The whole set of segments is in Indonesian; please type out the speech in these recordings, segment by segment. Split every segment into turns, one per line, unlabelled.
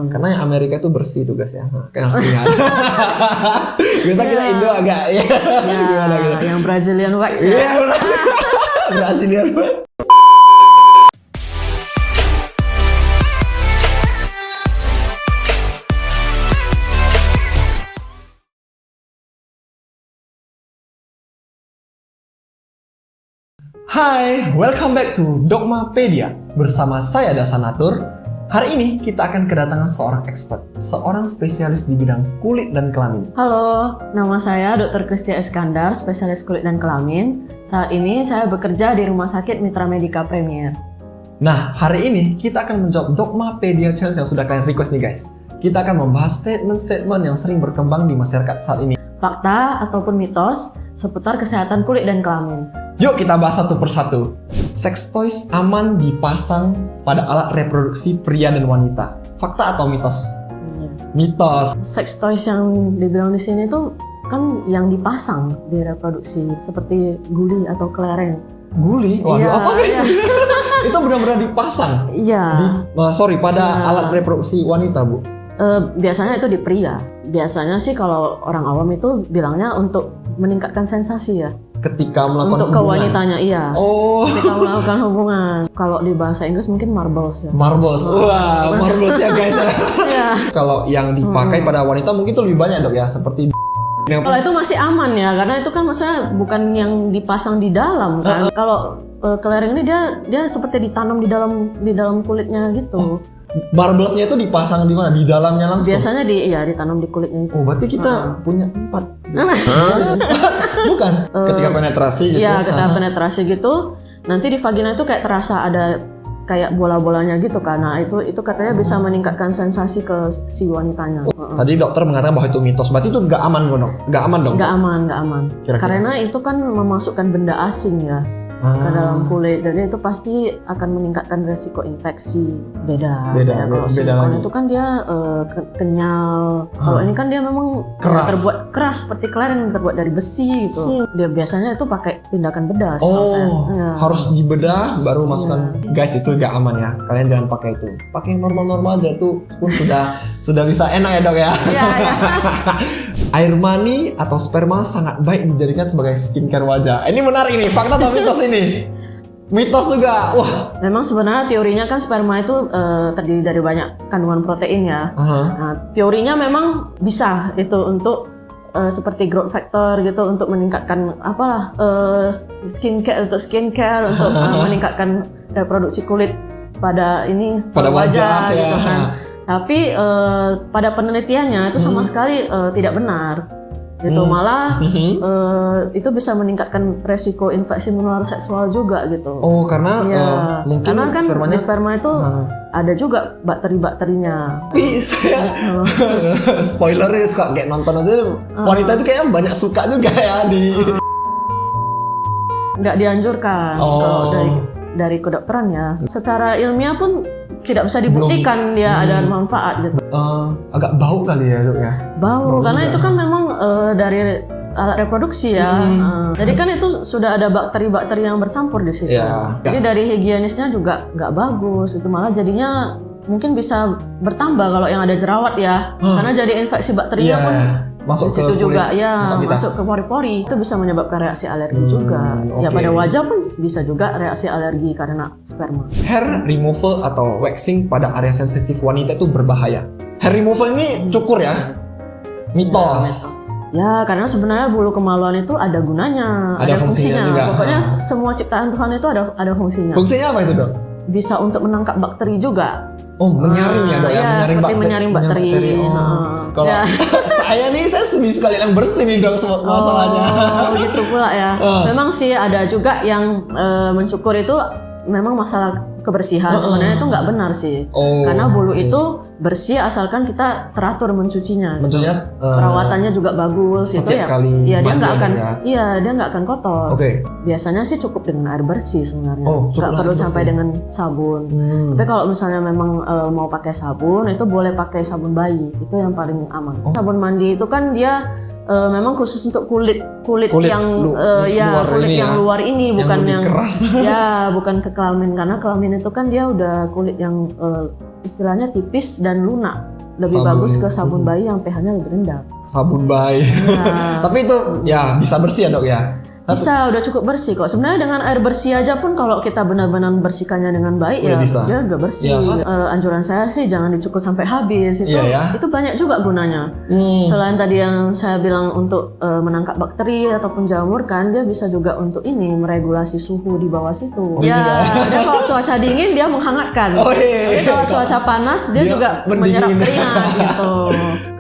Karena yang Amerika itu bersih tuh guys ya. Kayak harus ingat. Biasa kita Indo agak ya. Gimana gitu.
Yang Brazilian wax ya.
Iya, Brazilian wax. Hai, welcome back to Dogmapedia. Bersama saya Dasanatur. Hari ini kita akan kedatangan seorang expert, seorang spesialis di bidang kulit dan kelamin.
Halo, nama saya Dr. Kristia Iskandar, spesialis kulit dan kelamin. Saat ini saya bekerja di Rumah Sakit Mitra Medica Premier.
Nah, hari ini kita akan menjawab Dogmapedia Challenge yang sudah kalian request nih guys. Kita akan membahas statement-statement yang sering berkembang di masyarakat saat ini.
Fakta ataupun mitos seputar kesehatan kulit dan kelamin.
Yuk kita bahas satu persatu. Sex toys aman dipasang pada alat reproduksi pria dan wanita. Fakta atau mitos? Mitos.
Sex toys yang dibilang di sini tuh kan yang dipasang di reproduksi seperti guli atau kelereng.
Guli? Waduh,
Iya,
apa gitu?
iya.
Itu benar-benar dipasang?
Iya.
Pada
Iya.
alat reproduksi wanita, Bu?
Biasanya itu di pria. Biasanya sih kalau orang awam itu bilangnya untuk meningkatkan sensasi ya.
Ketika melakukan
Untuk ke
hubungan?
wanitanya, iya.
Oh.
Ketika melakukan hubungan. Kalau di bahasa Inggris mungkin marbles ya.
Marbles. Wah, marbles ya guys.
Iya.
Kalau yang dipakai pada wanita mungkin itu lebih banyak dok ya, seperti
Kalau itu masih aman ya, karena itu kan maksudnya bukan yang dipasang di dalam kan. Kalau kelereng ini dia seperti ditanam di dalam kulitnya gitu.
marblesnya itu dipasang di mana? Di dalamnya langsung?
Biasanya ditanam di kulitnya itu.
Oh, berarti kita punya 4. Bukan? Ketika penetrasi gitu?
Iya, ketika penetrasi gitu, nanti di vagina itu kayak terasa ada kayak bola-bolanya gitu kan. Nah, itu katanya bisa meningkatkan sensasi ke si wanitanya.
Tadi dokter mengatakan bahwa itu mitos, berarti itu nggak aman dong? Nggak aman dong?
Nggak aman.
Kira-kira?
Karena itu kan memasukkan benda asing ya ke dalam kulit, dan itu pasti akan meningkatkan resiko infeksi. Beda kalau silikon
lagi.
itu kan dia kenyal. Kalau ini kan dia memang
Keras.
terbuat keras seperti kelereng, terbuat dari besi gitu. Dia biasanya itu pakai tindakan bedah. setahu saya. Iya.
Harus dibedah baru masukkan. Guys, itu nggak aman ya. Kalian jangan pakai itu. Pakai yang normal-normal aja tuh pun sudah bisa enak ya dok ya.
Iya.
Air mani atau sperma sangat baik dijadikan sebagai skincare wajah. Ini menarik nih, fakta atau mitos ini? Mitos juga. Wah.
Memang sebenarnya teorinya kan sperma itu terdiri dari banyak kandungan protein ya. Nah, teorinya memang bisa itu untuk seperti growth factor gitu, untuk meningkatkan skincare untuk meningkatkan reproduksi kulit pada wajah gitu kan. Tapi pada penelitiannya itu sama sekali tidak benar. Gitu malah itu bisa meningkatkan resiko infeksi menular seksual juga gitu.
Oh, karena mungkin
karena kan
spermanya
di sperma itu ada juga bakteri-bakterinya.
Spoilernya suka kayak nonton aja wanita itu kayaknya banyak suka juga ya di
Nggak dianjurkan kalau dari kedokteran ya. Secara ilmiah pun tidak bisa dibuktikan dia ada manfaat gitu.
Agak bau kali ya dok ya.
Bau karena itu kan memang dari alat reproduksi ya. Jadi kan itu sudah ada bakteri-bakteri yang bercampur di situ.
Iya.
Jadi dari higienisnya juga nggak bagus. Itu malah jadinya mungkin bisa bertambah kalau yang ada jerawat ya. Karena jadi infeksi bakterinya pun
masuk
di situ
ke
juga
kulit,
ya, masuk ke pori-pori. Itu bisa menyebabkan reaksi alergi juga. Ya pada wajah pun bisa juga reaksi alergi karena sperma.
Hair removal atau waxing pada area sensitif wanita itu berbahaya. Hair removal ini cukur ya? Mitos.
Ya, karena sebenarnya bulu kemaluan itu ada gunanya,
Ada fungsinya juga.
Pokoknya semua ciptaan Tuhan itu ada fungsinya.
Fungsinya apa itu dok?
Bisa untuk menangkap bakteri juga.
Oh, menyaring ya dok ya?
Iya, seperti menyaring bakteri.
Kalau saya nih, saya lebih suka lihat yang bersih nih dok masalahnya.
Gitu pula ya. Memang sih ada juga yang mencukur itu memang masalah kebersihan. Sebenarnya itu nggak benar sih. Karena bulu itu bersih asalkan kita teratur mencucinya.
Mencucinya
perawatannya juga bagus itu ya. Iya, dia nggak akan dia nggak akan kotor. Biasanya sih cukup dengan air bersih sebenarnya. Nggak perlu sampai dengan sabun. Tapi kalau misalnya memang mau pakai sabun, itu boleh pakai sabun bayi. Itu yang paling aman. Sabun mandi itu kan dia memang khusus untuk kulit yang luar ini, bukan yang
keras.
Ya bukan ke kelamin, karena kelamin itu kan dia udah kulit yang istilahnya tipis dan lunak. Lebih bagus ke sabun bayi yang pH-nya lebih rendah.
Sabun bayi. Ya. Tapi itu ya bisa bersih ya dok ya?
Bisa, udah cukup bersih kok. Sebenarnya dengan air bersih aja pun kalau kita benar-benar bersihkannya dengan baik ya bisa. Dia udah bersih. Ya, anjuran saya sih jangan dicukur sampai habis. Itu banyak juga gunanya. Selain tadi yang saya bilang untuk menangkap bakteri ataupun jamur kan, dia bisa juga untuk ini meregulasi suhu di bawah situ. Ya, dia kalau cuaca dingin dia menghangatkan. Tapi kalau cuaca panas dia juga menyerap keringat gitu.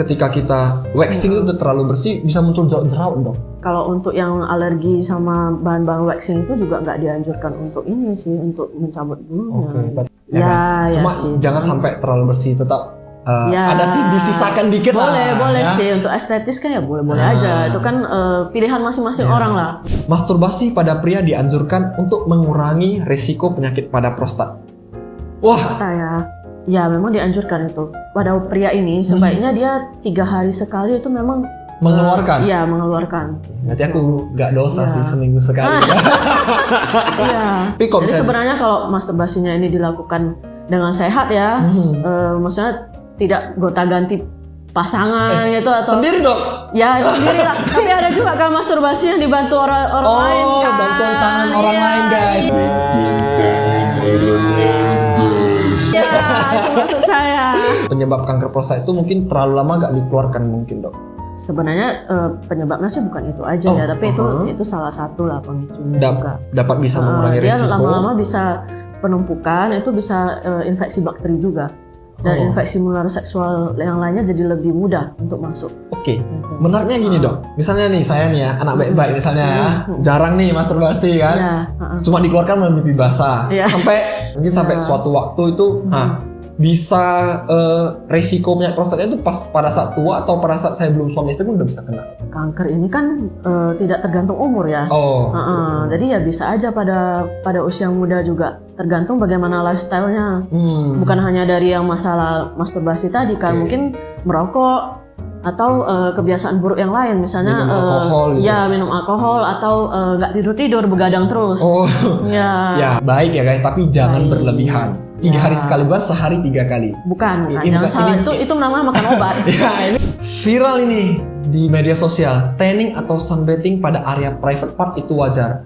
Ketika kita waxing itu udah terlalu bersih, bisa muncul jerawat dong.
Kalau untuk yang alergi sama bahan-bahan waxing itu juga nggak dianjurkan untuk ini sih, untuk mencabut bulunya.
Cuma jangan sampai terlalu bersih, tetap ada sih disisakan dikit
boleh sih. Untuk estetis kan ya boleh aja. Itu kan pilihan masing-masing orang lah.
Masturbasi pada pria dianjurkan untuk mengurangi risiko penyakit pada prostat. Wah.
Ya memang dianjurkan itu. Pada pria ini sebaiknya dia 3 hari sekali itu memang
mengeluarkan.
Iya, mengeluarkan.
Berarti aku nggak dosa sih seminggu sekali.
Iya. Jadi sebenarnya kalau masturbasinya ini dilakukan dengan sehat ya, maksudnya tidak gonta-ganti pasangan gitu atau
sendiri dok?
Ya sendiri lah. Tapi ada juga kan masturbasi yang dibantu orang lain kan.
Bantuan tangan orang lain guys.
Ya, itu maksud saya.
Penyebab kanker prostat itu mungkin terlalu lama nggak dikeluarkan mungkin dok?
Sebenarnya penyebabnya sih bukan itu aja ya, tapi itu salah satu lah pemicunya juga.
Dapat bisa mengurangi risiko.
Dia lama-lama bisa penumpukan, itu bisa infeksi bakteri juga. Dan infeksi menular seksual yang lainnya jadi lebih mudah untuk masuk.
Gitu. Menariknya gini dok, misalnya nih saya nih ya, anak baik-baik misalnya ya, jarang nih masturbasi kan, cuma dikeluarkan melalui pipi basah, sampai suatu waktu itu, bisa resiko penyakit prostatnya itu pas pada saat tua atau pada saat saya belum suami istri pun udah bisa kena.
Kanker ini kan tidak tergantung umur ya. Jadi ya bisa aja pada usia muda juga, tergantung bagaimana lifestyle-nya. Bukan hanya dari yang masalah masturbasi tadi kan, mungkin merokok atau kebiasaan buruk yang lain, misalnya minum alkohol atau nggak tidur begadang terus.
Ya baik ya guys, tapi jangan berlebihan. 3 hari sekali bahas, sehari 3 kali.
Bukan, jangan salah. Itu namanya makan obat.
Ini viral ini di media sosial. Tanning atau sunbathing pada area private part itu wajar.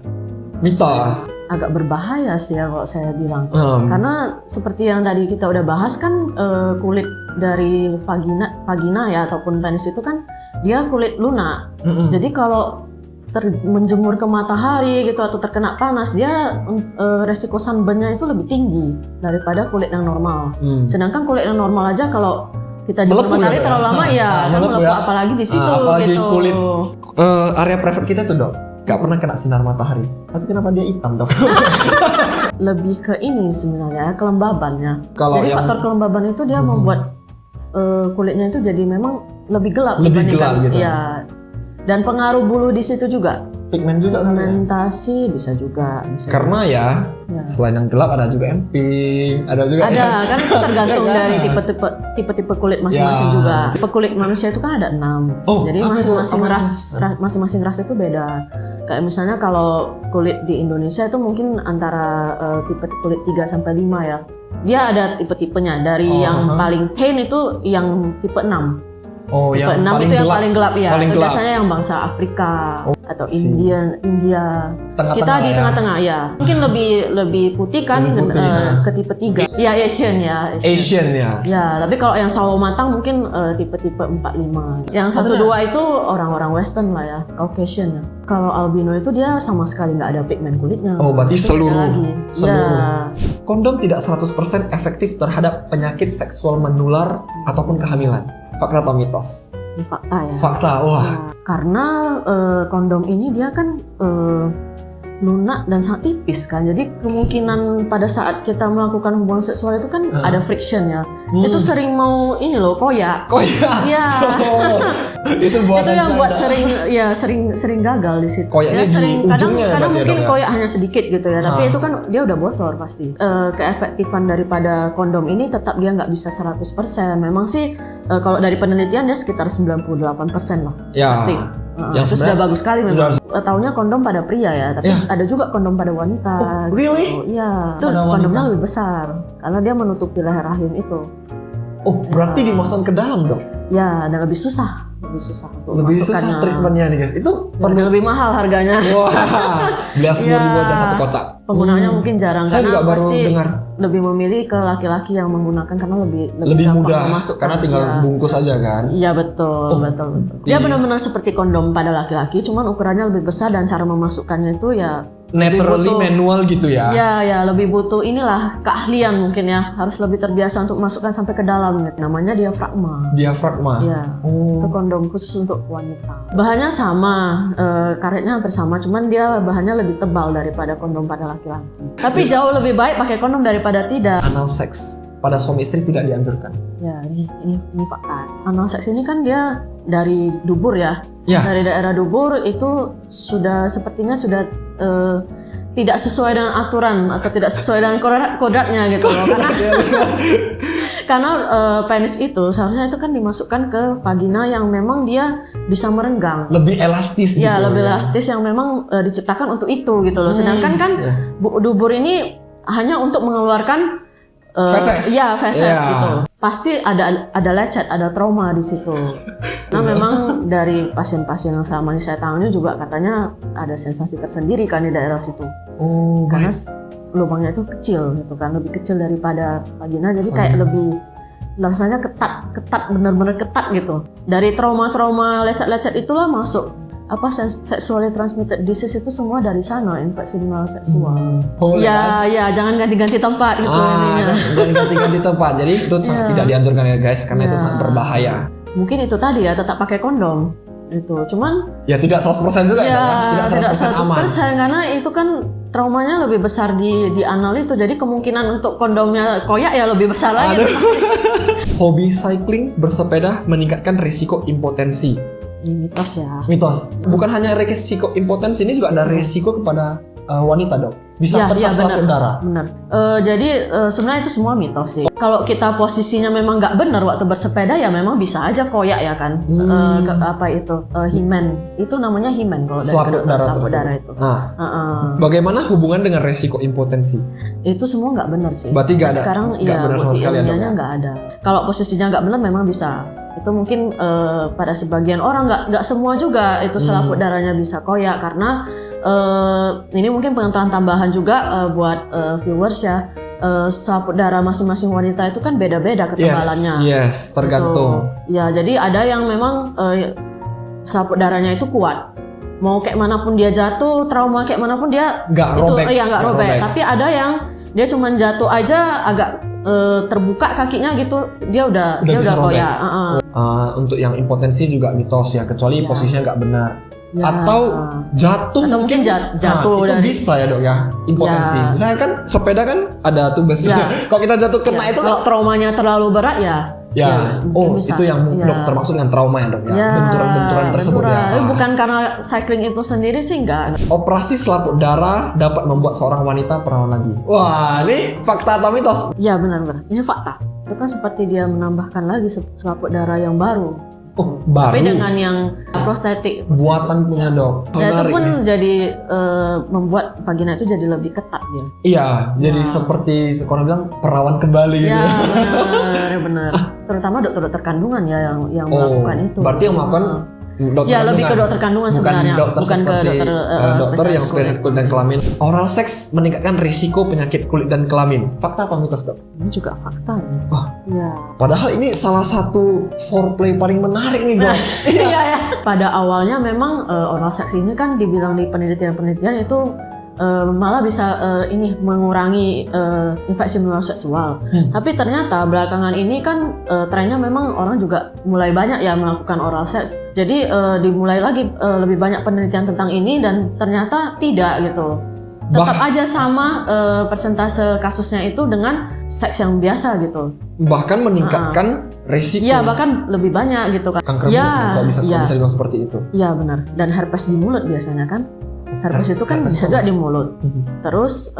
Mitos.
Agak berbahaya sih ya kalau saya bilang. Karena seperti yang tadi kita udah bahas kan, kulit dari vagina ya ataupun penis itu kan dia kulit lunak. Jadi kalau menjemur ke matahari gitu atau terkena panas, dia resiko sunburn-nya itu lebih tinggi daripada kulit yang normal. Sedangkan kulit yang normal aja kalau kita jemur matahari terlalu lama melepuh apalagi di situ
apalagi
gitu.
Kulit area private kita tuh dok gak pernah kena sinar matahari. Tapi kenapa dia hitam dok?
Lebih ke ini sebenarnya kelembabannya. Jadi faktor kelembaban itu dia membuat kulitnya itu jadi memang lebih gelap dibandingkan
gitu.
Ya. Dan pengaruh bulu di situ juga.
Pigmen juga kan?
Pigmentasi bisa juga.
Karena ya selain yang gelap ada juga yang pink, ada juga
kan itu tergantung dari tipe-tipe kulit masing-masing juga. Tipe kulit manusia itu kan ada 6. Jadi masing-masing ras itu beda. Kayak misalnya kalau kulit di Indonesia itu mungkin antara tipe kulit 3 sampai 5 ya. Dia ada tipe-tipenya. Dari yang paling tan itu yang tipe 6. Tipe 6 itu yang paling gelap ya. Itu biasanya yang bangsa Afrika atau India. Kita di tengah-tengah ya. Mungkin lebih putih kan ke tipe 3. Ya Asian ya. Ya, tapi kalau yang sawo matang mungkin tipe-tipe 4-5. Yang 1-2 itu orang-orang Western lah ya, Caucasian ya. Kalau albino itu dia sama sekali nggak ada pigmen kulitnya.
Berarti seluruh.
Ya.
Kondom tidak 100% efektif terhadap penyakit seksual menular ataupun kehamilan. Fakta atau mitos?
Ini fakta ya.
Fakta, wah.
Karena kondom ini dia kan lunak dan sangat tipis kan. Jadi kemungkinan pada saat kita melakukan hubungan seksual itu kan ada friction ya. Itu sering mau ini loh koyak. Iya.
Itu
yang buat sering gagal di situ.
Koyaknya
sering kadang mungkin
ya?
koyak hanya sedikit gitu ya. Tapi itu kan dia udah bocor pasti. Keefektifan daripada kondom ini tetap dia nggak bisa 100%. Memang sih kalau dari penelitian dia sekitar 98% lah.
Ya.
Itu sudah bagus sekali memang. Taunya kondom pada pria ya, tapi ada juga kondom pada wanita.
Really?
Iya. Itu kondomnya lebih besar karena dia menutupi leher rahim itu.
Oh, berarti dimasukkan ke dalam dok?
Ya, dan lebih susah untuk
lebih susah treatmentnya nih guys. Itu
perlu lebih mahal harganya.
Wah, beli 10.000 aja satu kotak.
Penggunaannya mungkin jarang.
Saya juga baru dengar.
Lebih memilih ke laki-laki yang menggunakan karena
lebih mudah masuk karena tinggal bungkus aja kan.
Iya betul. Dia benar-benar seperti kondom pada laki-laki, cuman ukurannya lebih besar dan cara memasukkannya itu ya
naturally manual gitu ya.
Ya lebih butuh inilah keahlian mungkin ya, harus lebih terbiasa untuk masukkan sampai ke dalam. Namanya diafragma. Ya, itu kondom khusus untuk wanita. Bahannya sama, karetnya hampir sama, cuman dia bahannya lebih tebal daripada kondom pada laki-laki. Tapi jauh lebih baik pakai kondom daripada tidak.
Anal seks pada suami istri tidak dianjurkan.
Ya, ini fakta. Anal seks ini kan dia dari dubur ya. Dari daerah dubur itu sepertinya sudah tidak sesuai dengan aturan atau tidak sesuai dengan kodratnya gitu loh. Karena penis itu seharusnya itu kan dimasukkan ke vagina yang memang dia bisa merenggang.
Lebih elastis gitu.
Ya, lebih elastis yang memang diciptakan untuk itu gitu loh. Sedangkan kan dubur ini hanya untuk mengeluarkan feses gitu. Pasti ada lecet, ada trauma di situ. Nah, memang dari pasien-pasien yang selama ini saya tangani juga katanya ada sensasi tersendiri kan di daerah situ. Karena lubangnya itu kecil gitu kan, lebih kecil daripada vagina, jadi kayak lebih rasanya ketat, benar-benar ketat gitu. Dari trauma-trauma lecet-lecet itulah masuk sexually transmitted disease itu semua dari sana, infeksi saluran seksual. Ya, jangan ganti-ganti tempat gitu intinya.
Jangan ganti-ganti tempat. Jadi itu sangat tidak dianjurkan ya guys, karena itu sangat berbahaya.
Mungkin itu tadi ya, tetap pakai kondom. Itu cuman
ya tidak 100% juga
tidak 100% karena itu kan traumanya lebih besar di anal itu. Jadi kemungkinan untuk kondomnya koyak ya lebih besar lagi.
Hobi cycling bersepeda meningkatkan risiko impotensi.
Ini mitos ya.
Mitos. Bukan hanya risiko impotensi, ini juga ada risiko kepada wanita dok. Bisa pecah selaput darah.
Benar. Jadi sebenarnya itu semua mitos sih. Kalau kita posisinya memang nggak benar waktu bersepeda ya memang bisa aja koyak ya kan. Himen. Itu namanya himen kalau dari selaput darah itu.
Nah, bagaimana hubungan dengan risiko impotensi?
Itu semua nggak benar sih.
Berarti nggak ada.
Sekarang bukti ilmiahnya nggak ada. Kalau posisinya nggak benar memang bisa. Itu mungkin pada sebagian orang, nggak semua juga itu selaput darahnya bisa koyak karena ini mungkin pengetahuan tambahan juga buat viewers ya. Selaput darah masing-masing wanita itu kan beda-beda ketebalannya.
Yes, tergantung.
Ya, jadi ada yang memang selaput darahnya itu kuat. Mau kayak manapun dia jatuh, trauma kayak manapun dia
nggak robek.
Tapi ada yang dia cuma jatuh aja agak terbuka kakinya gitu, dia udah koyak.
Untuk yang impotensi juga mitos ya, kecuali posisinya nggak benar. Atau jatuh
atau mungkin jatuh
itu bisa ya dok ya, impotensi. Misalnya kan sepeda kan ada tuh besinya. Kalau kita jatuh kena itu
kalau traumanya terlalu berat ya bisa.
Itu yang dokter maksud dengan trauma ya dok ya, benturan tersebut ya.
Bukan karena cycling itu sendiri sih enggak.
Operasi selaput darah dapat membuat seorang wanita perawan lagi. Wah, ini fakta atau mitos?
Ya benar. Ini fakta. Itu kan seperti dia menambahkan lagi selaput darah yang baru.
Baru.
Tapi dengan yang prostetik.
Buatan punya dok.
Itu pun jadi membuat vagina itu jadi lebih ketat dia.
Iya, jadi seperti orang bilang perawan kembali gitu.
Ya benar. Terutama dokter-dokter kandungan ya yang melakukan itu.
Berarti yang melakukan
dokter lebih ke dokter kandungan sebenarnya, bukan ke
dokter yang spesialis kulit dan kelamin. Oral seks meningkatkan risiko penyakit kulit dan kelamin. Fakta atau mitos dok?
Ini juga fakta.
Padahal ini salah satu foreplay paling menarik nih dok.
Iya. Pada awalnya memang oral seks ini kan dibilang di penelitian itu malah bisa mengurangi infeksi menular seksual. Tapi ternyata belakangan ini kan trennya memang orang juga mulai banyak ya melakukan oral seks. Jadi dimulai lagi lebih banyak penelitian tentang ini dan ternyata tidak gitu. Tetap aja sama persentase kasusnya itu dengan seks yang biasa gitu.
Bahkan meningkatkan resiko.
Iya, bahkan lebih banyak gitu kan.
Kanker mulut bisa dibilang seperti itu.
Iya benar. Dan herpes di mulut biasanya kan. Herpes itu kan bisa juga di mulut. Terus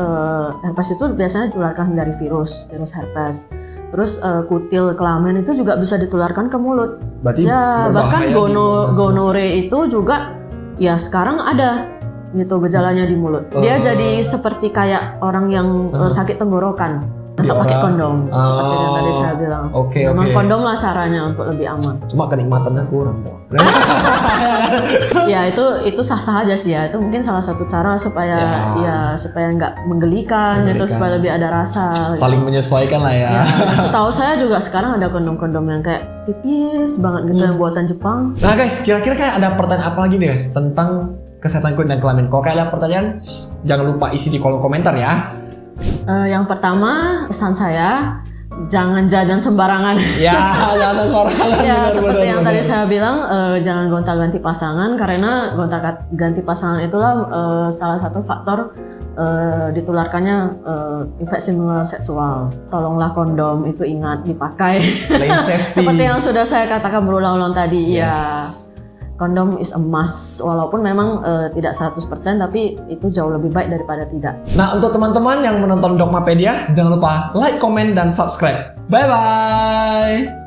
herpes itu biasanya ditularkan dari virus herpes. Terus kutil kelamin itu juga bisa ditularkan ke mulut.
Berarti
bahkan gonore itu juga ya sekarang ada gitu gejalanya di mulut. Dia jadi seperti kayak orang yang sakit tenggorokan. tetap pakai kondom seperti yang tadi saya bilang. Memang kondom lah caranya untuk lebih aman.
Cuma kenikmatannya kurang.
Ya itu sah-sah aja sih ya. Itu mungkin salah satu cara supaya supaya nggak menggelikan gitu, supaya lebih ada rasa.
Saling menyesuaikan lah ya.
Setahu saya juga sekarang ada kondom-kondom yang kayak tipis banget gitu yang buatan Jepang.
Nah guys, kira-kira kayak ada pertanyaan apa lagi nih guys tentang kesehatan kulit dan kelamin? Kalau kayak ada pertanyaan, jangan lupa isi di kolom komentar ya.
Yang pertama, pesan saya jangan jajan sembarangan.
Ya, jangan sembarangan.
Ya, seperti yang tadi saya bilang, jangan gonta-ganti pasangan karena gonta-ganti pasangan itulah salah satu faktor ditularkannya infeksi menular seksual. Tolonglah kondom itu ingat dipakai.
Play safety.
Seperti yang sudah saya katakan berulang-ulang tadi. Yes. Ya. Kondom is a must, walaupun memang tidak 100%, tapi itu jauh lebih baik daripada tidak.
Nah, untuk teman-teman yang menonton Dogmapedia, jangan lupa like, comment, dan subscribe. Bye-bye!